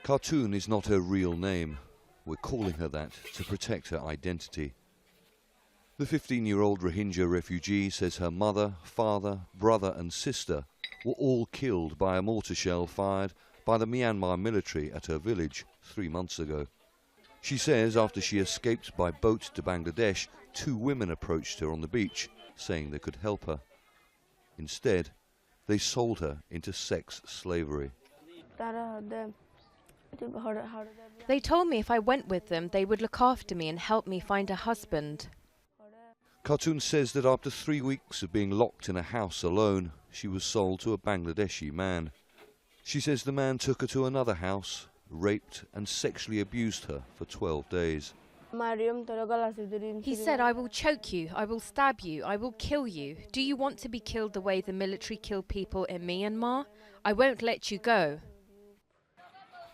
Khartoum is not her real name. We're calling her that to protect her identity. The 15-year-old Rohingya refugee says her mother, father, brother and sister were all killed by a mortar shell fired by the Myanmar military at her village 3 months ago. She says after she escaped by boat to Bangladesh, 2 women approached her on the beach, saying they could help her. Instead, they sold her into sex slavery. They told me if I went with them, they would look after me and help me find a husband. Khartoum says that after 3 weeks of being locked in a house alone, she was sold to a Bangladeshi man. She says the man took her to another house, raped and sexually abused her for 12 days. He said, "I will choke you, I will stab you, I will kill you. Do you want to be killed the way the military killed people in Myanmar? I won't let you go."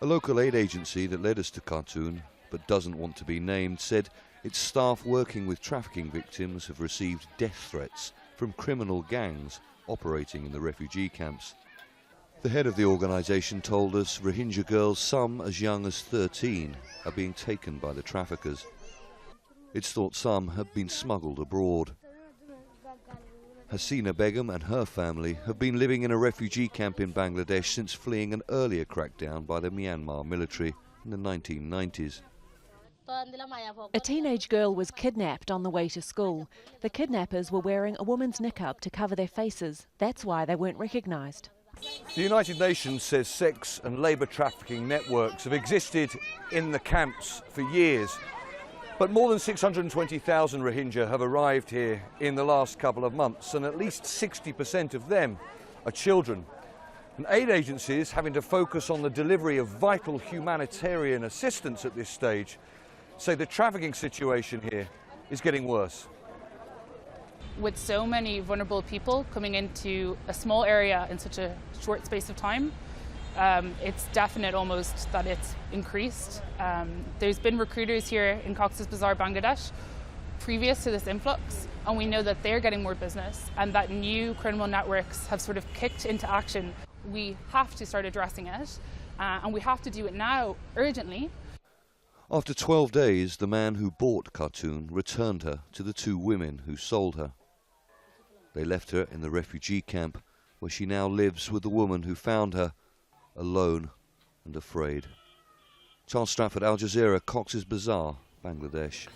A local aid agency that led us to Khartoum, but doesn't want to be named, said its staff working with trafficking victims have received death threats from criminal gangs operating in the refugee camps. The head of the organisation told us Rohingya girls, some as young as 13, are being taken by the traffickers. It's thought some have been smuggled abroad. Hasina Begum and her family have been living in a refugee camp in Bangladesh since fleeing an earlier crackdown by the Myanmar military in the 1990s. A teenage girl was kidnapped on the way to school. The kidnappers were wearing a woman's niqab to cover their faces. That's why they weren't recognised. The United Nations says sex and labour trafficking networks have existed in the camps for years. But more than 620,000 Rohingya have arrived here in the last couple of months, and at least 60% of them are children. And aid agencies, having to focus on the delivery of vital humanitarian assistance at this stage, say the trafficking situation here is getting worse. With so many vulnerable people coming into a small area in such a short space of time, it's definite almost that it's increased. There's been recruiters here in Cox's Bazar, Bangladesh, previous to this influx, and we know that they're getting more business and that new criminal networks have sort of kicked into action. We have to start addressing it, and we have to do it now, urgently. After 12 days, the man who bought Khartoum returned her to the 2 women who sold her. They left her in the refugee camp, where she now lives with the woman who found her, alone and afraid. Charles Stratford, Al Jazeera, Cox's Bazar, Bangladesh.